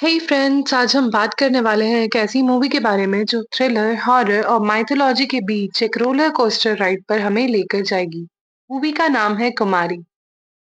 हे friends, आज हम बात करने वाले हैं एक ऐसी मूवी के बारे में जो थ्रिलर, हॉरर और माइथोलॉजी के बीच एक रोलर कोस्टर राइड पर हमें लेकर जाएगी। मूवी का नाम है कुमारी।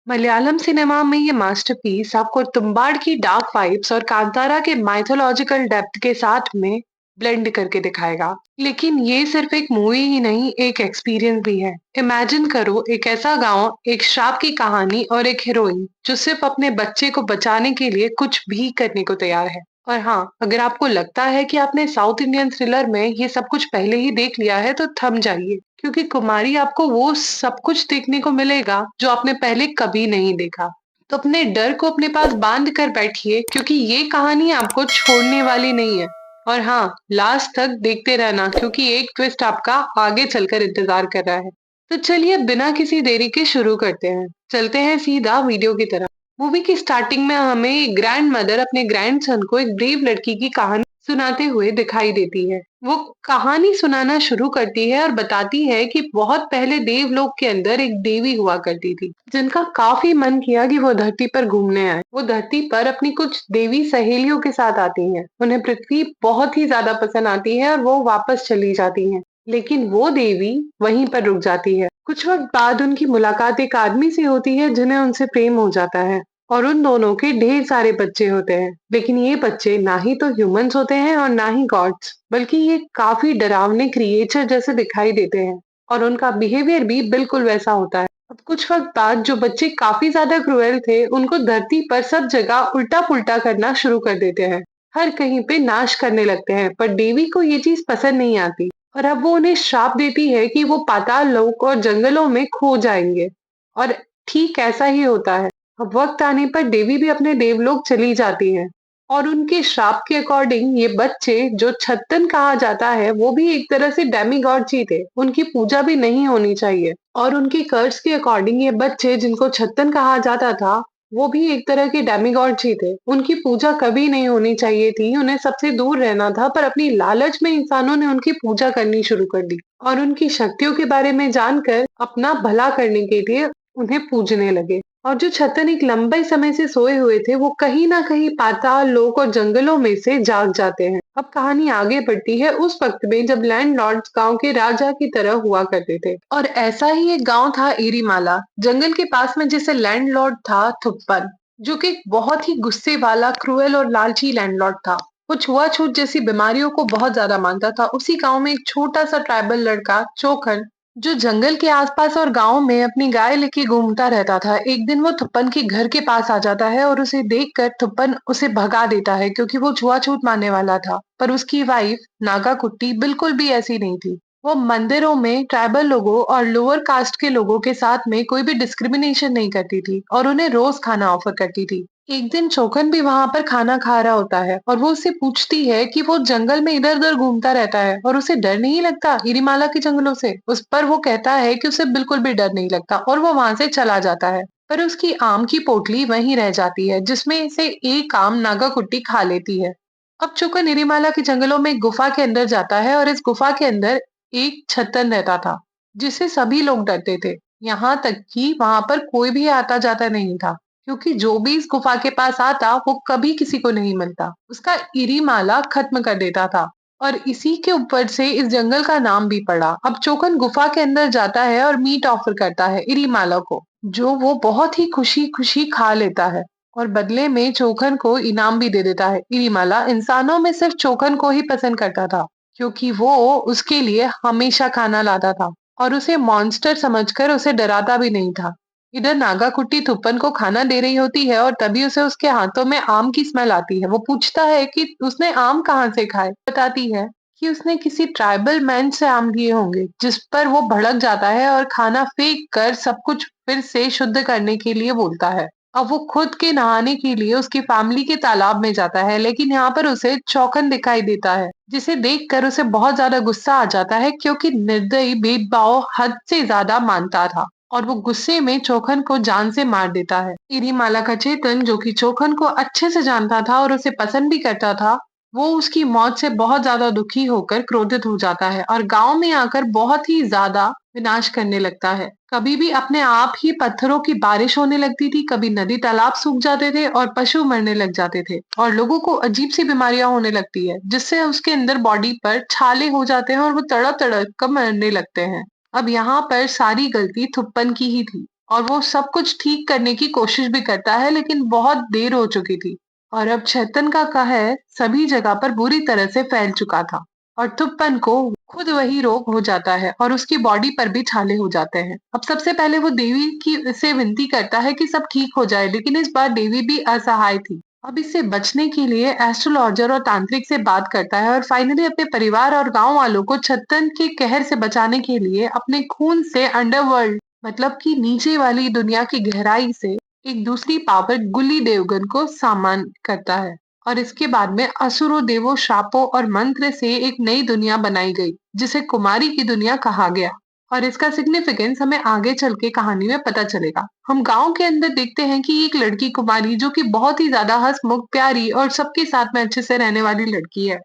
मलयालम सिनेमा में ये मास्टरपीस आपको तुम्बाड़ की डार्क वाइब्स और कांतारा के माइथोलॉजिकल डेप्थ के साथ में ब्लेंड करके दिखाएगा। लेकिन ये सिर्फ एक मूवी ही नहीं, एक एक्सपीरियंस भी है। इमेजिन करो एक ऐसा गांव, एक श्राप की कहानी और एक हीरोइन जो सिर्फ अपने बच्चे को बचाने के लिए कुछ भी करने को तैयार है। और हाँ, अगर आपको लगता है कि आपने साउथ इंडियन थ्रिलर में ये सब कुछ पहले ही देख लिया है तो थम जाइए, क्योंकि कुमारी आपको वो सब कुछ देखने को मिलेगा जो आपने पहले कभी नहीं देखा। तो अपने डर को अपने पास बांध कर बैठिए, क्योंकि ये कहानी आपको छोड़ने वाली नहीं है। और हाँ, लास्ट तक देखते रहना, क्योंकि एक ट्विस्ट आपका आगे चलकर इंतजार कर रहा है। तो चलिए बिना किसी देरी के शुरू करते हैं। चलते हैं सीधा वीडियो की तरफ। मूवी की स्टार्टिंग में हमें ग्रैंड मदर अपने ग्रैंड सन को एक ब्रेव लड़की की कहानी सुनाते हुए दिखाई देती है। वो कहानी सुनाना शुरू करती है और बताती है कि बहुत पहले देवलोक के अंदर एक देवी हुआ करती थी, जिनका काफी मन किया कि वो धरती पर घूमने आए। वो धरती पर अपनी कुछ देवी सहेलियों के साथ आती हैं। उन्हें पृथ्वी बहुत ही ज्यादा पसंद आती है और वो वापस चली जाती हैं। लेकिन वो देवी वहीं पर रुक जाती है। कुछ वक्त बाद उनकी मुलाकात एक आदमी से होती है जिन्हें उनसे प्रेम हो जाता है, और उन दोनों के ढेर सारे बच्चे होते हैं। लेकिन ये बच्चे ना ही तो ह्यूमंस होते हैं और ना ही गॉड्स, बल्कि ये काफी डरावने क्रिएचर जैसे दिखाई देते हैं। और उनका बिहेवियर भी बिल्कुल वैसा होता है। अब कुछ वक्त बाद जो बच्चे काफी ज्यादा क्रूएल थे, उनको धरती पर सब जगह उल्टा पुल्टा करना शुरू कर देते हैं। हर कहीं पे नाश करने लगते हैं। पर देवी को ये चीज पसंद नहीं आती, और अब वो उन्हें श्राप देती है कि वो पाताल लोक और जंगलों में खो जाएंगे। और ठीक ऐसा ही होता है। अब वक्त आने पर देवी भी अपने देवलोक चली जाती हैं। और उनके श्राप के अकॉर्डिंग ये बच्चे, जो छत्तन कहा जाता है, वो भी एक तरह से डेमीगॉड्स ही थे। उनकी पूजा भी नहीं होनी चाहिए। और उनकी कर्स के अकॉर्डिंग ये बच्चे, जिनको छत्तन कहा जाता था, वो भी एक तरह के डेमीगॉड्स ही थे। उनकी पूजा कभी नहीं होनी चाहिए थी, उन्हें सबसे दूर रहना था। पर अपनी लालच में इंसानों ने उनकी पूजा करनी शुरू कर दी और उनकी शक्तियों के बारे में जानकर अपना भला करने के लिए उन्हें पूजने लगे। और जो छतन एक लंबे समय से सोए हुए थे, वो कहीं ना कहीं पाताल लोक और जंगलों में से जाग जाते हैं। अब कहानी आगे बढ़ती है उस वक्त में जब लैंडलॉर्ड्स गांव के राजा की तरह हुआ करते थे। और ऐसा ही एक गांव था इरीमाला, जंगल के पास में, जिसे लैंडलॉर्ड था थुप्पन, जो कि एक बहुत ही गुस्से वाला, क्रूएल और लालची लैंडलॉर्ड था। वो छुआछूत जैसी बीमारियों को बहुत ज्यादा मानता था। उसी गांव में एक छोटा सा ट्राइबल लड़का चोखन, जो जंगल के आसपास और गांव में अपनी गाय लेके घूमता रहता था, एक दिन वो थुप्पन के घर के पास आ जाता है और उसे देखकर थुप्पन उसे भगा देता है, क्योंकि वो छुआछूत मानने वाला था। पर उसकी वाइफ नागा कुट्टी बिल्कुल भी ऐसी नहीं थी। वो मंदिरों में ट्राइबल लोगों और लोअर कास्ट के लोगों के साथ में कोई भी डिस्क्रिमिनेशन नहीं करती थी और उन्हें रोज खाना ऑफर करती थी। एक दिन चोखन भी वहां पर खाना खा रहा होता है और वो उससे पूछती है कि वो जंगल में इधर उधर घूमता रहता है और उसे डर नहीं लगता इरीमाला के जंगलों से। उस पर वो कहता है कि उसे बिल्कुल भी डर नहीं लगता और वो वहां से चला जाता है। पर उसकी आम की पोटली वहीं रह जाती है, जिसमें से एक आम नागा कुट्टी खा लेती है। अब चोखन इरीमाला के जंगलों में एक गुफा के अंदर जाता है और इस गुफा के अंदर एक छतन रहता था, जिससे सभी लोग डरते थे। यहाँ तक कि वहां पर कोई भी आता जाता नहीं था, क्योंकि जो भी इस गुफा के पास आता वो कभी किसी को नहीं मिलता। उसका इरीमाला खत्म कर देता था। और इसी के ऊपर से इस जंगल का नाम भी पड़ा। अब चोखन गुफा के अंदर जाता है और मीट ऑफर करता है इरीमाला को, जो वो बहुत ही खुशी खुशी खा लेता है। और बदले में चोखन को इनाम भी दे देता है। इरीमाला इंसानों में सिर्फ चोखन को ही पसंद करता था, क्योंकि वो उसके लिए हमेशा खाना लाता था और उसे मॉन्स्टर समझकर उसे डराता भी नहीं था। इधर नागा कुट्टी थुप्पन को खाना दे रही होती है और तभी उसे उसके हाथों में आम की स्मेल आती है। वो पूछता है कि उसने आम कहाँ से खाए। बताती है कि उसने किसी ट्राइबल मैन से आम लिए होंगे, जिस पर वो भड़क जाता है और खाना फेंक कर सब कुछ फिर से शुद्ध करने के लिए बोलता है। अब वो खुद के नहाने के लिए उसकी फैमिली के तालाब में जाता है, लेकिन यहाँ पर उसे चौकन दिखाई देता है, जिसे देखकर उसे बहुत ज्यादा गुस्सा आ जाता है, क्योंकि निर्दयी भेदभाव हद से ज्यादा मानता था। और वो गुस्से में चोखन को जान से मार देता है। इरीमाला का चेतन, जो कि चोखन को अच्छे से जानता था और उसे पसंद भी करता था, वो उसकी मौत से बहुत ज़्यादा दुखी होकर क्रोधित हो जाता है और गाँव में आकर बहुत ही ज़्यादा विनाश करने लगता है। कभी भी अपने आप ही पत्थरों की बारिश होने लगती थी, कभी नदी तालाब सूख जाते थे और पशु मरने लग जाते थे और लोगों को अजीब-सी बीमारियाँ होने लगती है, जिससे उसके अंदर बॉडी पर छाले हो जाते हैं और वो तड़प-तड़प कर मरने लगते हैं। अब यहाँ पर सारी गलती थुप्पन की ही थी और वो सब कुछ ठीक करने की कोशिश भी करता है, लेकिन बहुत देर हो चुकी थी। और अब चेतन का कहर सभी जगह पर बुरी तरह से फैल चुका था और थुप्पन को खुद वही रोग हो जाता है और उसकी बॉडी पर भी छाले हो जाते हैं। अब सबसे पहले वो देवी की से विनती करता है कि सब ठीक हो जाए, लेकिन इस बार देवी भी असहाय थी। अब इससे बचने के लिए एस्ट्रोलॉजर और तांत्रिक से बात करता है और फाइनली अपने परिवार और गांव वालों को छत्तन के कहर से बचाने के लिए अपने खून से अंडरवर्ल्ड मतलब कि नीचे वाली दुनिया की गहराई से एक दूसरी पावर गुल्ली देवगन को सामान करता है और इसके बाद में असुरों देवों श्रापों और मंत्र से एक नई दुनिया बनाई गई जिसे कुमारी की दुनिया कहा गया। और इसका सिग्निफिकेंस हमें आगे चल के कहानी में पता चलेगा। हम गांव के अंदर देखते हैं कि एक लड़की कुमारी जो कि बहुत ही ज्यादा हंसमुख प्यारी और सबके साथ में अच्छे से रहने वाली लड़की है।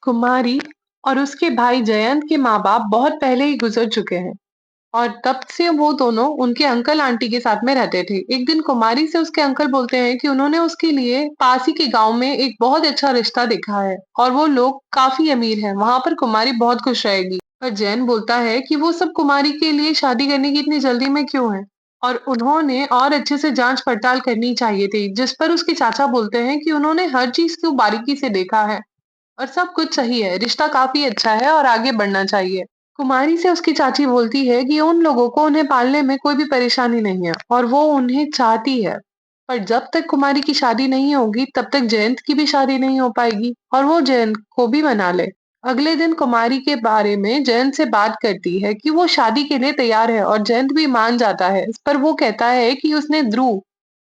कुमारी और उसके भाई जयंत के माँ बाप बहुत पहले ही गुजर चुके हैं और तब से वो दोनों उनके अंकल आंटी के साथ में रहते थे। एक दिन कुमारी से उसके अंकल बोलते हैं कि उन्होंने उसके लिए पास ही के गांव में एक बहुत अच्छा रिश्ता देखा है और वो लोग काफी अमीर हैं। वहां पर कुमारी बहुत खुश रहेगी। पर जैन बोलता है कि वो सब कुमारी के लिए शादी करने की इतनी जल्दी में क्यों है और उन्होंने और अच्छे से जांच पड़ताल करनी चाहिए थी। जिस पर उसके चाचा बोलते हैं कि उन्होंने हर चीज को बारीकी से देखा है और सब कुछ सही है, रिश्ता काफ़ी अच्छा है और आगे बढ़ना चाहिए। कुमारी से उसकी चाची बोलती है कि उन लोगों को उन्हें पालने में कोई भी परेशानी नहीं है और वो उन्हें चाहती है। पर जब तक कुमारी की शादी नहीं होगी, तब तक जयंत की भी शादी नहीं हो पाएगी और वो जयंत को भी मना ले। अगले दिन कुमारी के बारे में जयंत से बात करती है कि वो शादी के लिए तैयार है और जयंत भी मान जाता है। इस पर वो कहता है कि उसने ध्रुव,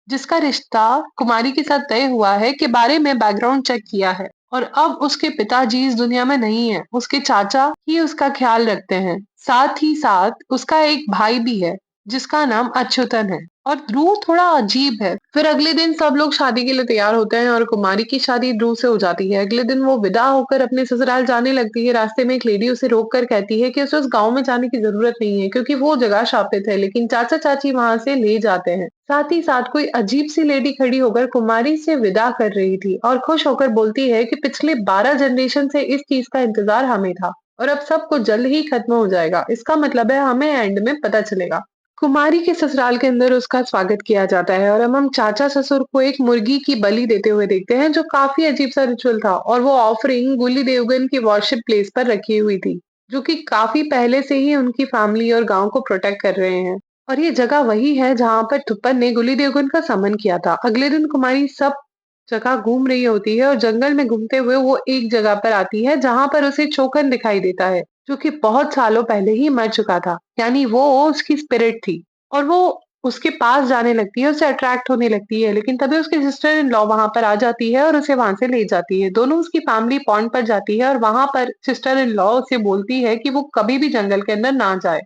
जिसका रिश्ता कुमारी के साथ तय हुआ है, के बारे में बैकग्राउंड चेक किया है और अब उसके पिताजी इस दुनिया में नहीं है, उसके चाचा ही उसका ख्याल रखते हैं। साथ ही साथ उसका एक भाई भी है, जिसका नाम अच्युतन है और ध्रुव थोड़ा अजीब है। फिर अगले दिन सब लोग शादी के लिए तैयार होते हैं और कुमारी की शादी ध्रुव से हो जाती है। अगले दिन वो विदा होकर अपने ससुराल जाने लगती है। रास्ते में एक लेडी उसे रोक कर कहती है कि उसे उस गाँव में जाने की ज़रूरत नहीं है क्योंकि वो जगह शापित है, लेकिन चाचा-चाची वहाँ से ले जाते हैं। साथ ही साथ कोई अजीब-सी लेडी खड़ी होकर कुमारी से विदा कर रही थी और खुश होकर बोलती है कि पिछले 12 जनरेशन से इस चीज़ का इंतज़ार हमें था और अब सब कुछ जल्द ही खत्म हो जाएगा। इसका मतलब है हमें एंड में पता चलेगा। कुमारी के ससुराल के अंदर उसका स्वागत किया जाता है और अब हम चाचा ससुर को एक मुर्गी की बलि देते हुए देखते हैं, जो काफी अजीब सा रिचुअल था और वो ऑफरिंग गुल्ली देवगन की वर्शिप प्लेस पर रखी हुई थी, जो कि काफी पहले से ही उनकी फैमिली और गांव को प्रोटेक्ट कर रहे हैं। और ये जगह वही है जहां पर थुप्पन ने गुल्ली देवगन का समन किया था। अगले दिन कुमारी सब जगह घूम रही होती है और जंगल में घूमते हुए वो एक जगह पर आती है जहां पर उसे चोखन दिखाई देता है, जो कि बहुत सालों पहले ही मर चुका था। यानी वो उसकी स्पिरिट थी और वो उसके पास जाने लगती है, उससे अट्रैक्ट होने लगती है, लेकिन तभी उसकी सिस्टर इन लॉ वहां पर आ जाती है और उसे वहां से ले जाती है। दोनों उसकी फैमिली पॉन्ड पर जाती है और वहां पर सिस्टर इन लॉ उसे बोलती है कि वो कभी भी जंगल के अंदर ना जाए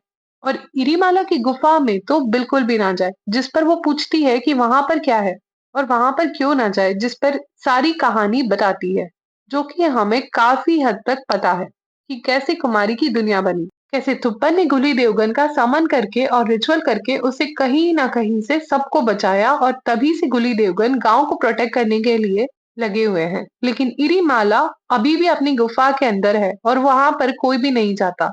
और इरीमाला की गुफा में तो बिल्कुल भी ना जाए। जिस पर वो पूछती है कि वहां पर क्या है और वहां पर क्यों ना जाए, जिस पर सारी कहानी बताती है, जो कि हमें काफी हद तक पता है कि कैसे कुमारी की दुनिया बनी, कैसे थुप्पन ने गुली देवगन का समन करके और रिचुअल करके उसे कहीं ना कहीं से सबको बचाया और तभी से गुली देवगन गांव को प्रोटेक्ट करने के लिए लगे हुए हैं। लेकिन इरीमाला अभी भी अपनी गुफा के अंदर है और वहां पर कोई भी नहीं जाता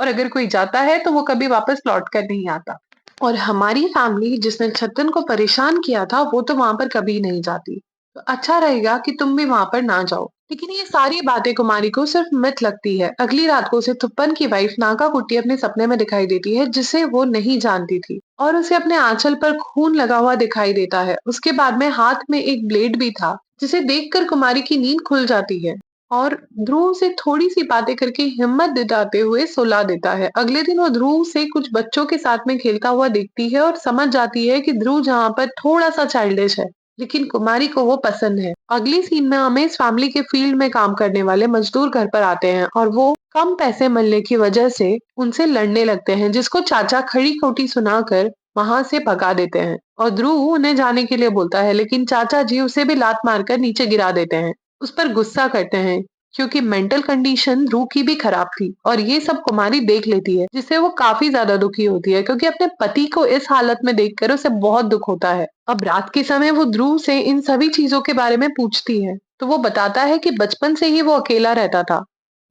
और अगर कोई जाता है तो वो कभी वापस लौट कर नहीं आता। और हमारी फैमिली जिसने छतन को परेशान किया था वो तो वहां पर कभी नहीं जाती। तो अच्छा रहेगा कि तुम भी वहां पर ना जाओ। लेकिन ये सारी बातें कुमारी को सिर्फ मिथ लगती है। अगली रात को उसे थुप्पन की वाइफ नागा कुट्टी अपने सपने में दिखाई देती है, जिसे वो नहीं जानती थी और उसे अपने आंचल पर खून लगा हुआ दिखाई देता है। उसके बाद में हाथ में एक ब्लेड भी था, जिसे देखकर कुमारी की नींद खुल जाती है और ध्रुव से थोड़ी-सी बातें करके हिम्मत दिलाते हुए सुला देता है। अगले दिन वो ध्रुव से कुछ बच्चों के साथ में खेलता हुआ दिखती है और समझ जाती है कि ध्रुव जहाँ पर थोड़ा-सा चाइल्डिश है, लेकिन कुमारी को वो पसंद है। अगली सीन में हमें इस फैमिली के फील्ड में काम करने वाले मजदूर घर पर आते हैं और वो कम पैसे मिलने की वजह से उनसे लड़ने लगते हैं, जिसको चाचा खड़ी-खोटी सुनाकर वहां से भगा देते हैं और ध्रुव उन्हें जाने के लिए बोलता है, लेकिन चाचा जी उसे भी लात मारकर नीचे गिरा देते हैं। उस पर गुस्सा करते हैं क्योंकि मेंटल कंडीशन ध्रुव की भी खराब थी और ये सब कुमारी देख लेती है जिससे वो काफी ज्यादा दुखी होती है क्योंकि अपने पति को इस हालत में देखकर उसे बहुत दुख होता है। अब रात के समय वो ध्रुव से इन सभी चीजों के बारे में पूछती है तो वो बताता है कि बचपन से ही वो अकेला रहता था,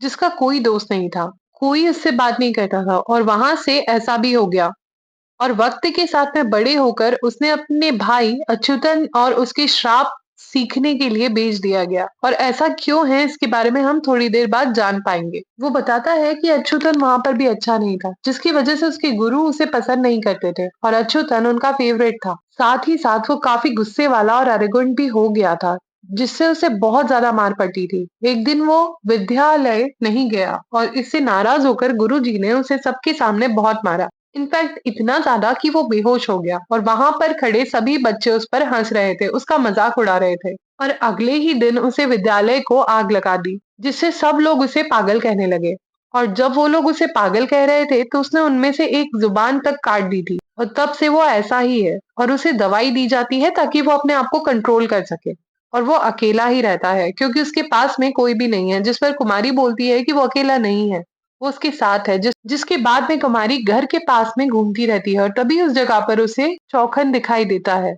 जिसका कोई दोस्त नहीं था, कोई उससे बात नहीं करता था और वहां से ऐसा भी हो गया। और वक्त के साथ में बड़े होकर उसने अपने भाई अच्युतन और उसके श्राप सीखने के लिए भेज दिया गया और ऐसा क्यों है इसके बारे में हम थोड़ी देर बाद जान पाएंगे। वो बताता है कि अच्युतन वहां पर भी अच्छा नहीं था जिसकी वजह से उसके गुरु उसे पसंद नहीं करते थे और अच्युतन उनका फेवरेट था। साथ ही साथ वो काफी गुस्से वाला और एरोगेंट भी हो गया था जिससे उसे बहुत ज्यादा मार पड़ती थी। एक दिन वो विद्यालय नहीं गया और इससे नाराज होकर गुरुजी ने उसे सबके सामने बहुत मारा। इनफैक्ट इतना ज्यादा कि वो बेहोश हो गया और वहां पर खड़े सभी बच्चे उस पर हंस रहे थे, उसका मजाक उड़ा रहे थे। और अगले ही दिन उसे विद्यालय को आग लगा दी जिससे सब लोग उसे पागल कहने लगे। और जब वो लोग उसे पागल कह रहे थे तो उसने उनमें से एक जुबान तक काट दी थी और तब से वो ऐसा ही है और उसे दवाई दी जाती है ताकि वो अपने आप को कंट्रोल कर सके। और वो अकेला ही रहता है क्योंकि उसके पास में कोई भी नहीं है, जिस पर कुमारी बोलती है कि वो अकेला नहीं है, वो उसके साथ है। जिसके बाद में कुमारी घर के पास में घूमती रहती है और तभी उस जगह पर उसे चौखन दिखाई देता है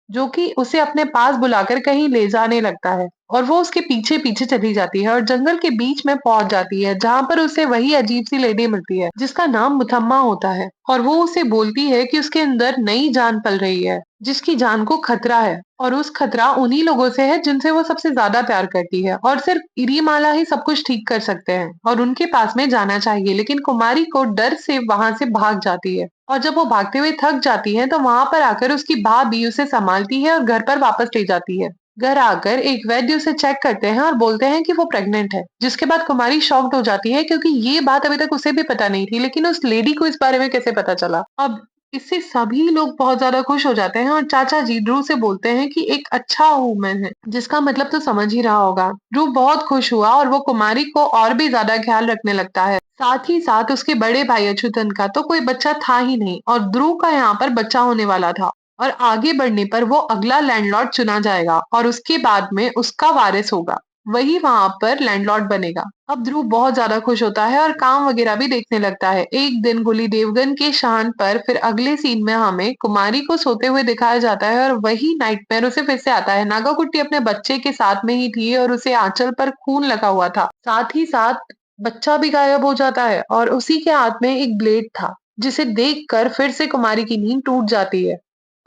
जो कि उसे अपने पास बुलाकर कहीं ले जाने लगता है और वो उसके पीछे पीछे चली जाती है और जंगल के बीच में पहुंच जाती है जहां पर उसे वही अजीब सी लेडी मिलती है जिसका नाम मुथम्मा होता है और वो उसे बोलती है कि उसके अंदर नई जान पल रही है जिसकी जान को खतरा है और उस खतरा उन्हीं लोगों से है जिनसे वो सबसे ज्यादा प्यार करती है और सिर्फ इरीमाला ही सब कुछ ठीक कर सकते हैं और उनके पास में जाना चाहिए। लेकिन कुमारी को डर से वहां से भाग जाती है और जब वो भागते हुए थक जाती है तो वहां पर आकर उसकी भाभी उसे संभालती है और घर पर वापस ले जाती है। घर आकर एक वैद्य उसे चेक करते हैं और बोलते हैं कि वो प्रेग्नेंट है, जिसके बाद कुमारी शॉक्ड हो जाती है क्योंकि ये बात अभी तक उसे भी पता नहीं थी, लेकिन उस लेडी को इस बारे में कैसे पता चला। अब इससे सभी लोग बहुत ज्यादा खुश हो जाते हैं और चाचा जी ध्रुव से बोलते हैं कि एक अच्छा वूमेन है, जिसका मतलब तो समझ ही रहा होगा। ध्रुव बहुत खुश हुआ और वो कुमारी को और भी ज्यादा ख्याल रखने लगता है। साथ ही साथ उसके बड़े भाई अच्युतन का तो कोई बच्चा था ही नहीं और ध्रुव का यहाँ पर बच्चा होने वाला था और आगे बढ़ने पर वो अगला लैंडलॉर्ड चुना जाएगा और उसके बाद में उसका वारिस होगा, वही वहां पर लैंडलॉर्ड बनेगा। अब ध्रुव बहुत ज्यादा खुश होता है और काम वगैरह भी देखने लगता है। एक दिन गुली देवगन के शान पर फिर अगले सीन में हमें कुमारी को सोते हुए दिखाया जाता है और वही नाइटमेयर उसे फिर से आता है। नागाकुट्टी अपने बच्चे के साथ में ही थी और उसे आंचल पर खून लगा हुआ था, साथ ही साथ बच्चा भी गायब हो जाता है और उसी के हाथ में एक ब्लेड था जिसे देखकर फिर से कुमारी की नींद टूट जाती है।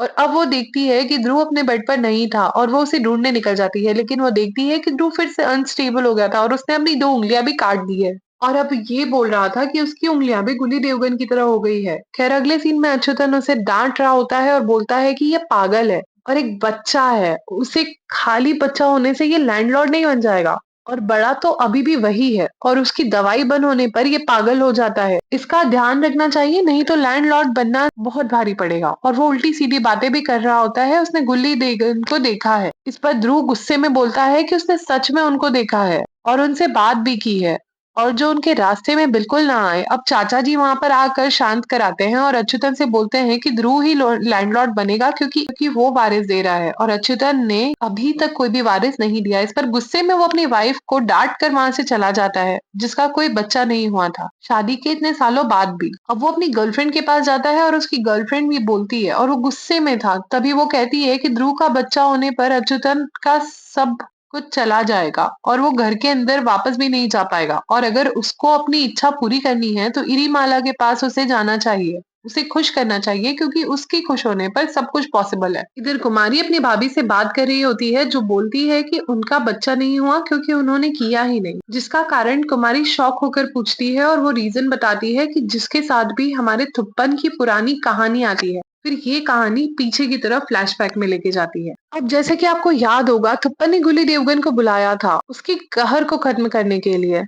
और अब वो देखती है कि ध्रुव अपने बेड पर नहीं था और वो उसे ढूंढने निकल जाती है, लेकिन वो देखती है कि ध्रुव फिर से अनस्टेबल हो गया था और उसने अपनी 2 उंगलियां भी काट दी है और अब ये बोल रहा था कि उसकी उंगलियां भी गुली देवगन की तरह हो गई है। खैर अगले सीन में अच्युतन उसे डांट रहा होता है और बोलता है कि ये पागल है और एक बच्चा है, उसे खाली बच्चा होने से ये लैंडलॉर्ड नहीं बन जाएगा और बड़ा तो अभी भी वही है और उसकी दवाई बंद होने पर ये पागल हो जाता है। इसका ध्यान रखना चाहिए, नहीं तो लैंडलॉर्ड बनना बहुत भारी पड़ेगा। और वो उल्टी सीधी बातें भी कर रहा होता है, उसने गुल्ली देवगन को देखा है। इस पर ध्रुव गुस्से में बोलता है कि उसने सच में उनको देखा है और उनसे बात भी की है और जो उनके रास्ते में बिल्कुल ना आए। अब चाचा जी वहां पर आकर शांत कराते हैं और अच्युतन से बोलते हैं कि ध्रुव ही लैंडलॉर्ड बनेगा क्योंकि वो वारिस दे रहा है और अच्युतन ने अभी तक कोई भी वारिस नहीं दिया। इस पर गुस्से में वो अपनी वाइफ को डांट कर वहां से चला जाता है जिसका कोई बच्चा नहीं हुआ था, शादी के इतने सालों बाद भी। अब वो अपनी गर्लफ्रेंड के पास जाता है और उसकी गर्लफ्रेंड भी बोलती है और वो गुस्से में था, तभी वो कहती है कि ध्रुव का बच्चा होने पर अच्युतन का सब कुछ चला जाएगा और वो घर के अंदर वापस भी नहीं जा पाएगा और अगर उसको अपनी इच्छा पूरी करनी है तो इरीमाला के पास उसे जाना चाहिए, उसे खुश करना चाहिए क्योंकि उसके खुश होने पर सब कुछ पॉसिबल है। इधर कुमारी अपनी भाभी से बात कर रही होती है जो बोलती है कि उनका बच्चा नहीं हुआ क्योंकि उन्होंने किया ही नहीं, जिसका कारण कुमारी शॉक होकर पूछती है और वो रीजन बताती है कि जिसके साथ भी हमारे थुप्पन की पुरानी कहानी आती है, फिर ये कहानी पीछे की तरफ फ्लैशबैक में लेके जाती है। अब जैसे कि आपको याद होगा थुप्पन ने गुली देवगन को बुलाया था उसकी कहर को खत्म करने के लिए,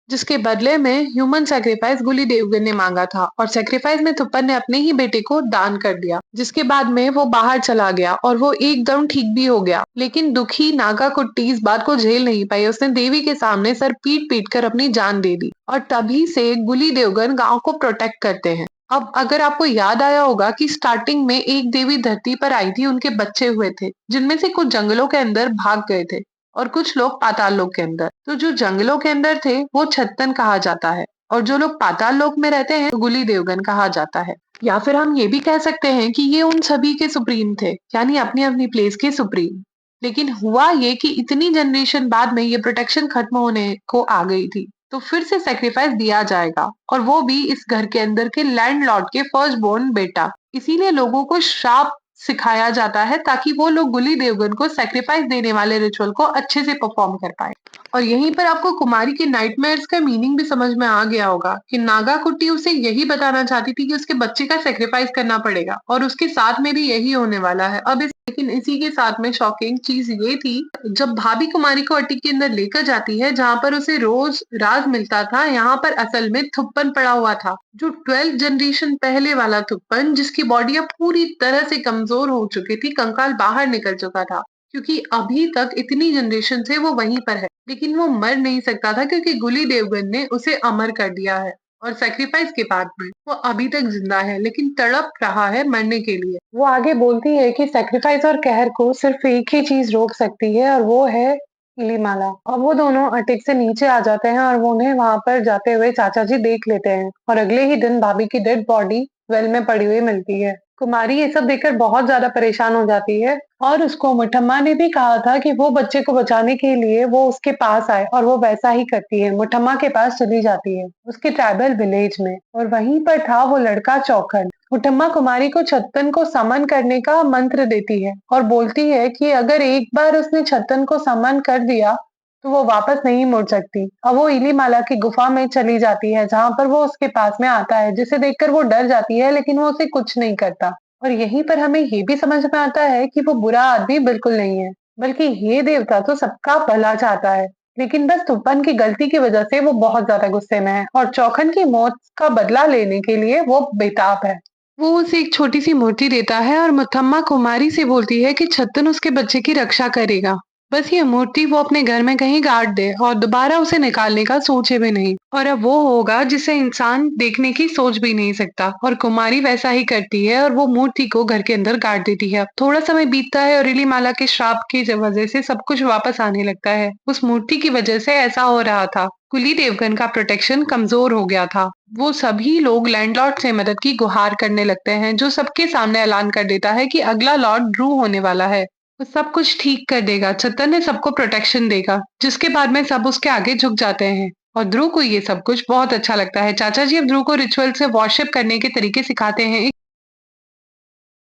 जिसके बदले में ह्यूमन सैक्रिफाइस गुली देवगन ने मांगा था और सैक्रिफाइस में थुप्पन ने अपने ही बेटे को दान कर दिया, जिसके बाद में वो बाहर चला गया और वो एकदम ठीक भी हो गया। लेकिन दुखी नागाकुट्टी इस बात को झेल नहीं पाई, उसने देवी के सामने सर पीट पीट कर अपनी जान दे दी और तभी से गुली देवगन गांव को प्रोटेक्ट करते हैं। अब अगर आपको याद आया होगा कि स्टार्टिंग में एक देवी धरती पर आई थी, उनके बच्चे हुए थे जिनमें से कुछ जंगलों के अंदर भाग गए थे और कुछ लोग पाताल लोक के अंदर। तो जो जंगलों के अंदर थे वो छत्तन कहा जाता है, और जो लोग पाताल लोक में रहते हैं गुली देवगन कहा जाता है। या फिर हम ये भी कह सकते हैं कि ये उन सभी के सुप्रीम थे, यानी अपनी अपनी प्लेस के सुप्रीम। लेकिन हुआ ये कि इतनी जनरेशन बाद में ये प्रोटेक्शन खत्म होने को आ गई थी, तो फिर से सेक्रीफाइस दिया जाएगा, और वो भी इस घर के अंदर के लैंडलॉर्ड के फर्स्ट बोर्न बेटा। इसीलिए लोगों को श्राप सिखाया जाता है ताकि वो लोग गुली देवगन को सेक्रीफाइस देने वाले रिचुअल को अच्छे से परफॉर्म कर पाए। और यहीं पर आपको कुमारी के नाइटमेयर्स का मीनिंग भी समझ में आ गया होगा कि नागा कुट्टी उसे यही बताना चाहती थी कि उसके बच्चे का सेक्रीफाइस करना पड़ेगा, और उसके साथ में भी यही होने वाला है। लेकिन इसी के साथ में शॉकिंग चीज ये थी, जब भाभी कुमारी को अट्टी के अंदर लेकर जाती है जहां पर उसे रोज राज मिलता था, यहाँ पर असल में थुप्पन पड़ा हुआ था, जो 12 जनरेशन पहले वाला थुप्पन, जिसकी बॉडी अब पूरी तरह से कमजोर हो चुकी थी, कंकाल बाहर निकल चुका था, क्योंकि अभी तक इतनी जनरेशन से वो वहीं पर है। लेकिन वो मर नहीं सकता था क्योंकि गुली देवगन ने उसे अमर कर दिया है, और सेक्रीफाइस के बाद में वो अभी तक जिंदा है, लेकिन तड़प रहा है मरने के लिए। वो आगे बोलती है कि सेक्रीफाइस और कहर को सिर्फ एक ही चीज रोक सकती है, और वो है इलीमाला। अब वो दोनों अटैक से नीचे आ जाते हैं और वो उन्हें वहां पर जाते हुए चाचा जी देख लेते हैं, और अगले ही दिन भाभी की डेड बॉडी वेल में पड़ी हुई मिलती है। कुमारी ये सब देखकर बहुत ज्यादा परेशान हो जाती है, और उसको मुठम्मा ने भी कहा था कि वो बच्चे को बचाने के लिए वो उसके पास आए, और वो वैसा ही करती है, मुठम्मा के पास चली जाती है उसके ट्राइबल विलेज में। और वहीं पर था वो लड़का चौखन। मुठम्मा कुमारी को छत्तन को समन करने का मंत्र देती है और बोलती है कि अगर एक बार उसने छत्तन को समन कर दिया तो वो वापस नहीं मुड़ सकती। अब वो इलीमाला की गुफा में चली जाती है जहां पर वो उसके पास में आता है, जिसे देखकर वो डर जाती है, लेकिन वो उसे कुछ नहीं करता। और यहीं पर हमें ये भी समझ में आता है कि वो बुरा आदमी बिल्कुल नहीं है, बल्कि ये देवता तो सबका भला चाहता है। लेकिन बस तुप्पन की गलती की वजह से वो बहुत ज्यादा गुस्से में है, और चौखन की मौत का बदला लेने के लिए वो बेताब है। वो उसे एक छोटी सी मूर्ति देता है और मुथम्मा कुमारी से बोलती है कि छत्तन उसके बच्चे की रक्षा करेगा। बस ये मूर्ति वो अपने घर में कहीं गाड़ दे और दोबारा उसे निकालने का सोचे भी नहीं। और अब वो होगा जिसे इंसान देखने की सोच भी नहीं सकता, और कुमारी वैसा ही करती है और वो मूर्ति को घर के अंदर गाड़ देती है। अब थोड़ा समय बीतता है और इलीमाला के श्राप की वजह से सब कुछ वापस आने लगता है। उस मूर्ति की वजह से ऐसा हो रहा था, कुली देवगन का प्रोटेक्शन कमजोर हो गया था। वो सभी लोग लैंडलॉर्ड से मदद की गुहार करने लगते हैं, जो सबके सामने ऐलान कर देता है कि अगला लॉर्ड ड्रू होने वाला है। वो सब कुछ ठीक कर देगा, छत्तर ने सबको प्रोटेक्शन देगा, जिसके बाद में सब उसके आगे झुक जाते हैं। और ध्रुव को ये सब कुछ बहुत अच्छा लगता है। चाचा जी अब ध्रुव को रिचुअल से वर्शिप करने के तरीके सिखाते हैं।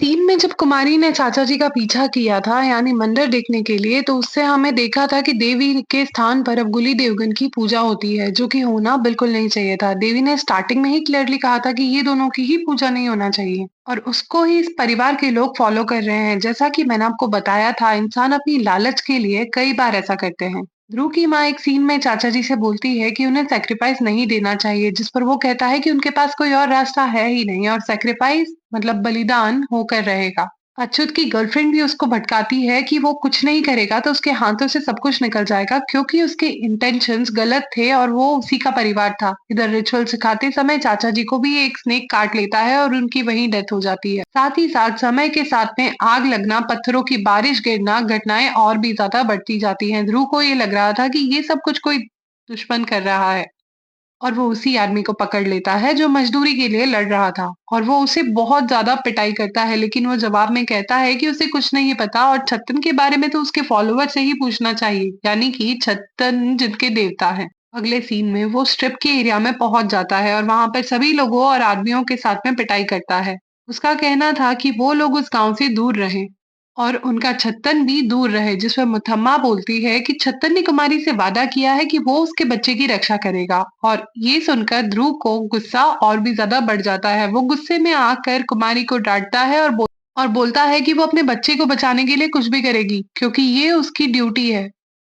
सीन में जब कुमारी ने चाचा जी का पीछा किया था, यानी मंदिर देखने के लिए, तो उससे हमें देखा था कि देवी के स्थान पर अब गुली देवगन की पूजा होती है, जो कि होना बिल्कुल नहीं चाहिए था। देवी ने स्टार्टिंग में ही क्लियरली कहा था कि ये दोनों की ही पूजा नहीं होना चाहिए, और उसको ही इस परिवार के लोग फॉलो कर रहे हैं। जैसा कि मैंने आपको बताया था, इंसान अपनी लालच के लिए कई बार ऐसा करते हैं। ध्रुव की माँ एक सीन में चाचा जी से बोलती है कि उन्हें सैक्रिफाइस नहीं देना चाहिए, जिस पर वो कहता है कि उनके पास कोई और रास्ता है ही नहीं, और सैक्रिफाइस मतलब बलिदान होकर रहेगा। अच्युत की गर्लफ्रेंड भी उसको भटकाती है कि वो कुछ नहीं करेगा तो उसके हाथों से सब कुछ निकल जाएगा, क्योंकि उसके इंटेंशंस गलत थे और वो उसी का परिवार था। इधर रिचुअल सिखाते समय चाचा जी को भी एक स्नेक काट लेता है और उनकी वहीं डेथ हो जाती है। साथ ही साथ समय के साथ में आग लगना, पत्थरों की बारिश गिरना, घटनाएं और भी ज्यादा बढ़ती जाती हैं। ध्रुव को ये लग रहा था कि ये सब कुछ कोई दुश्मन कर रहा है, और वो उसी आदमी को पकड़ लेता है जो मजदूरी के लिए लड़ रहा था, और वो उसे बहुत ज्यादा पिटाई करता है, लेकिन वो जवाब में कहता है कि उसे कुछ नहीं पता, और छत्तन के बारे में तो उसके फॉलोवर से ही पूछना चाहिए, यानी कि छत्तन जिनके देवता है। अगले सीन में वो स्ट्रिप के एरिया में पहुंच जाता है और वहां पर सभी लोगों और आदमियों के साथ में पिटाई करता है। उसका कहना था कि वो लोग उस गांव से दूर रहें और उनका छत्तन भी दूर रहे, जिसमें मुथम्मा बोलती है कि छत्तन ने कुमारी से वादा किया है कि वो उसके बच्चे की रक्षा करेगा। और ये सुनकर ध्रुव को गुस्सा और भी ज्यादा बढ़ जाता है। वो गुस्से में आकर कुमारी को डांटता है और बोलता है कि वो अपने बच्चे को बचाने के लिए कुछ भी करेगी, क्योंकि ये उसकी ड्यूटी है।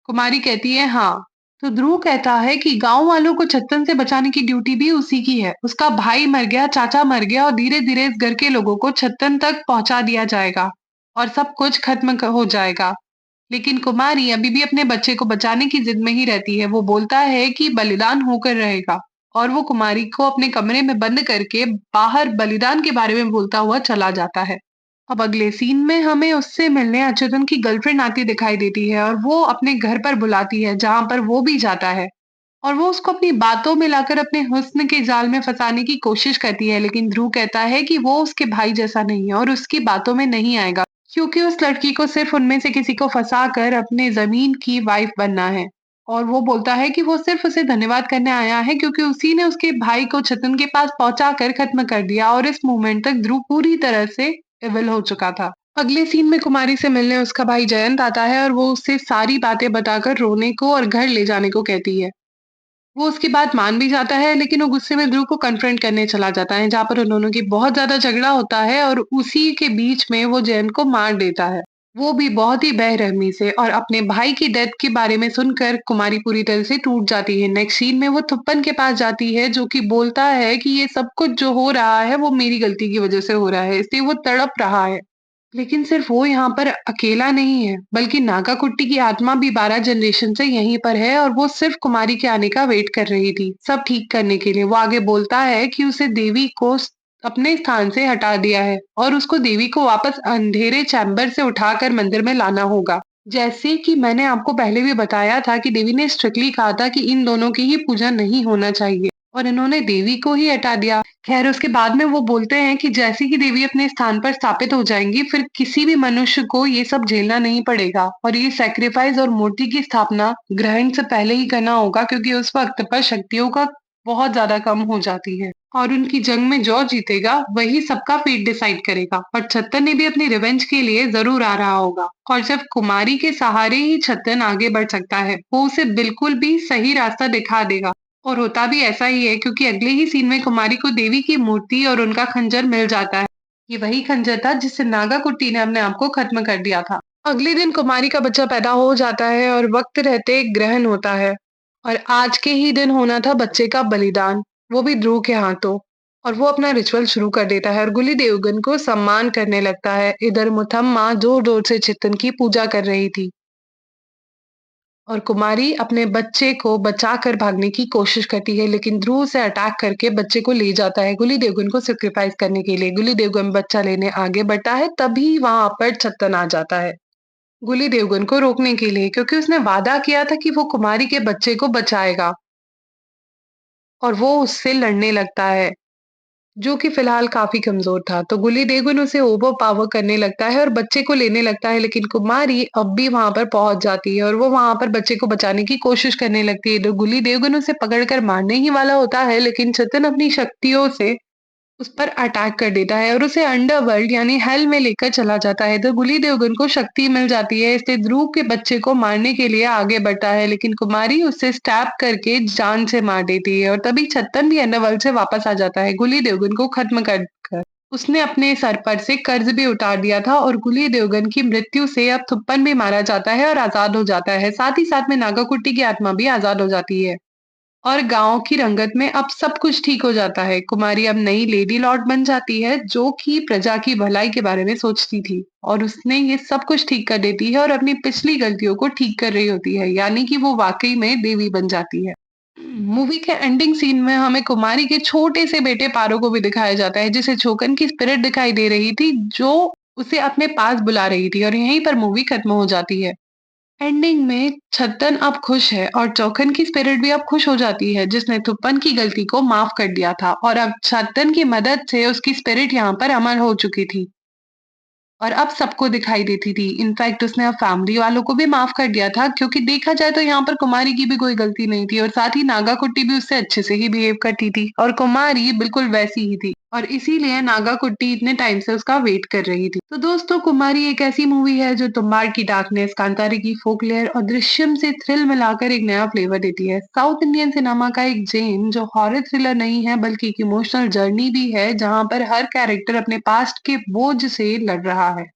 कुमारी कहती है हाँ। तो ध्रुव कहता है कि गांव वालों को छत्तन से बचाने की ड्यूटी भी उसी की है। उसका भाई मर गया, चाचा मर गया, और धीरे धीरे इस घर के लोगों को छत्तन तक पहुंचा दिया जाएगा और सब कुछ खत्म हो जाएगा। लेकिन कुमारी अभी भी अपने बच्चे को बचाने की जिद में ही रहती है। वो बोलता है कि बलिदान होकर रहेगा, और वो कुमारी को अपने कमरे में बंद करके बाहर बलिदान के बारे में बोलता हुआ चला जाता है। अब अगले सीन में हमें उससे मिलने अच्युतन की गर्लफ्रेंड आती दिखाई देती है और वो अपने घर पर बुलाती है जहाँ पर वो भी जाता है। और वो उसको अपनी बातों में लाकर अपने हुस्न के जाल में फंसाने की कोशिश करती है, लेकिन ध्रुव कहता है कि वो उसके भाई जैसा नहीं है और उसकी बातों में नहीं आएगा, क्योंकि उस लड़की को सिर्फ उनमें से किसी को फंसा कर अपने जमीन की वाइफ बनना है। और वो बोलता है कि वो सिर्फ उसे धन्यवाद करने आया है क्योंकि उसी ने उसके भाई को छतन के पास पहुंचा कर खत्म कर दिया और इस मोमेंट तक ध्रुव पूरी तरह से एविल हो चुका था। अगले सीन में कुमारी से मिलने उसका भाई जयंत आता है और वो उससे सारी बातें बताकर रोने को और घर ले जाने को कहती है। वो उसकी बात मान भी जाता है, लेकिन वो गुस्से में ध्रुव को कन्फ्रंट करने चला जाता है, जहाँ पर उन दोनों की बहुत ज़्यादा झगड़ा होता है और उसी के बीच में वो जयंत को मार देता है। वो भी बहुत ही बेरहमी से, और अपने भाई की डेथ के बारे में सुनकर कुमारी पूरी तरह से टूट जाती है। नेक्स्ट सीन में वो थुप्पन के पास जाती है, जो कि बोलता है कि ये सब कुछ जो हो रहा है वो मेरी गलती की वज़ह से हो रहा है, इसलिए वो तड़प रहा है। लेकिन सिर्फ वो यहाँ पर अकेला नहीं है, बल्कि नागाकुट्टी की आत्मा भी 12 जनरेशन से यहीं पर है और वो सिर्फ कुमारी के आने का वेट कर रही थी, सब ठीक करने के लिए। वो आगे बोलता है कि उसे देवी को अपने स्थान से हटा दिया है और उसको देवी को वापस अंधेरे चैम्बर से उठाकर मंदिर में लाना होगा। जैसे कि मैंने आपको पहले भी बताया था कि देवी ने स्ट्रिक्टली कहा था कि इन दोनों की ही पूजा नहीं होना चाहिए, और इन्होंने देवी को ही हटा दिया। खैर, उसके बाद में वो बोलते हैं कि जैसे ही देवी अपने स्थान पर स्थापित हो जाएँगी, फिर किसी भी मनुष्य को ये सब झेलना नहीं पड़ेगा और ये सैक्रिफाइस और मूर्ति की स्थापना ग्रहण से पहले ही करना होगा, क्योंकि उस वक़्त पर शक्तियों का बहुत ज़्यादा कम हो जाती है और उनकी जंग में जो जीतेगा वही सबका फेट डिसाइड करेगा। और छत्तन ने भी अपनी रिवेंज के लिए ज़रूर आ रहा होगा और सिर्फ कुमारी के सहारे ही छत्तन आगे बढ़ सकता है। वो उसे बिल्कुल भी सही रास्ता दिखा देगा। और होता भी ऐसा ही है, क्योंकि अगले ही सीन में कुमारी को देवी की मूर्ति और उनका खंजर मिल जाता है। ये वही खंजर था जिससे नागाकुट्टी ने अपने आप को खत्म कर दिया था। अगले दिन कुमारी का बच्चा पैदा हो जाता है और वक्त रहते ग्रहण होता है, और आज के ही दिन होना था बच्चे का बलिदान, वो भी ध्रुव के हाथों। और वो अपना रिचुअल शुरू कर देता है और गुली देवगन को सम्मान करने लगता है। इधर मुथम्मा जोर जोर से चितन की पूजा कर रही थी और कुमारी अपने बच्चे को बचाकर भागने की कोशिश करती है, लेकिन ध्रुव उसे अटैक करके बच्चे को ले जाता है गुली देवगन को सैक्रिफाइस करने के लिए। गुली देवगन बच्चा लेने आगे बढ़ता है, तभी वहां पर छत्तन आ जाता है गुली देवगन को रोकने के लिए, क्योंकि उसने वादा किया था कि वो कुमारी के बच्चे को बचाएगा। और वो उससे लड़ने लगता है, जो कि फिलहाल काफ़ी कमज़ोर था। तो गुली देवगन उसे ओवरपावर करने लगता है और बच्चे को लेने लगता है, लेकिन कुमारी अब भी वहाँ पर पहुँच जाती है और वो वहाँ पर बच्चे को बचाने की कोशिश करने लगती है। तो गुली देवगन उसे पकड़कर मारने ही वाला होता है, लेकिन चेतन अपनी शक्तियों से उस पर अटैक कर देता है और उसे अंडरवर्ल्ड यानी हेल में लेकर चला जाता है। तो गुली देवगन को शक्ति मिल जाती है, इसलिए ध्रुव के बच्चे को मारने के लिए आगे बढ़ता है, लेकिन कुमारी उसे स्टैब करके जान से मार देती है और तभी छत्तन भी अंडरवर्ल्ड से वापस आ जाता है गुली देवगन को खत्म कर कर। उसने अपने सर पर से कर्ज भी उतार दिया था और गुली देवगन की मृत्यु से अब थुप्पन भी मारा जाता है और आजाद हो जाता है। साथ ही साथ में नागाकुट्टी की आत्मा भी आजाद हो जाती है और गाँव की रंगत में अब सब कुछ ठीक हो जाता है। कुमारी अब नई लेडी लॉर्ड बन जाती है, जो कि प्रजा की भलाई के बारे में सोचती थी, और उसने ये सब कुछ ठीक कर देती है और अपनी पिछली गलतियों को ठीक कर रही होती है, यानी कि वो वाक़ई में देवी बन जाती है। मूवी के एंडिंग सीन में हमें कुमारी के छोटे से बेटे पारो को भी दिखाया जाता है, जिसे छोकन की स्पिरिट दिखाई दे रही थी, जो उसे अपने पास बुला रही थी, और यहीं पर मूवी खत्म हो जाती है। एंडिंग में छद्दन अब खुश है और चौखन की स्पिरिट भी अब खुश हो जाती है, जिसने थुप्पन की गलती को माफ कर दिया था, और अब छद्दन की मदद से उसकी स्पिरिट यहाँ पर अमर हो चुकी थी और अब सबको दिखाई देती थी। इनफैक्ट उसने अब फैमिली वालों को भी माफ कर दिया था, क्योंकि देखा जाए तो यहाँ पर कुमारी की भी कोई गलती नहीं थी, और साथ ही नागाकुट्टी भी उससे अच्छे से ही बिहेव करती थी और कुमारी बिल्कुल वैसी ही थी, और इसीलिए नागाकुट्टी इतने टाइम से उसका वेट कर रही थी। तो दोस्तों, कुमारी एक ऐसी मूवी है जो तुम्बाड़ की डार्कनेस, कांतारे की फोकलेयर और दृश्यम से थ्रिल मिलाकर एक नया फ्लेवर देती है। साउथ इंडियन सिनेमा का एक जेन जो हॉरर थ्रिलर नहीं है, बल्कि एक इमोशनल जर्नी भी है, जहाँ पर हर कैरेक्टर अपने पास्ट के बोझ से लड़ रहा है।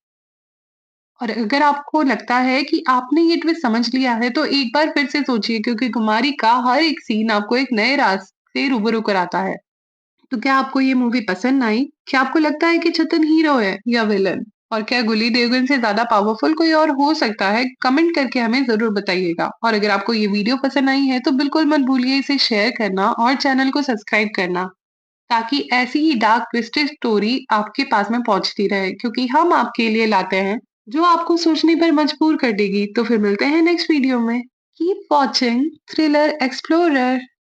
और अगर आपको लगता है कि आपने ये ट्विस्ट समझ लिया है, तो एक बार फिर से सोचिए, क्योंकि कुमारी का हर एक सीन आपको एक नए राज से रूबरू कराता है। तो क्या आपको ये मूवी पसंद आई? क्या आपको लगता है कि चेतन हीरो है या विलन? और क्या गुली देवगन से ज़्यादा पावरफुल कोई और हो सकता है? कमेंट करके हमें ज़रूर बताइएगा। और अगर आपको ये वीडियो पसंद आई है, तो बिल्कुल मत भूलिए इसे शेयर करना और चैनल को सब्सक्राइब करना, ताकि ऐसी ही डार्क ट्विस्टेड स्टोरी आपके पास में पहुंचती रहे क्योंकि हम आपके लिए लाते हैं जो आपको सोचने पर मजबूर कर देगी। तो फिर मिलते हैं नेक्स्ट वीडियो में। Keep watching thriller explorer.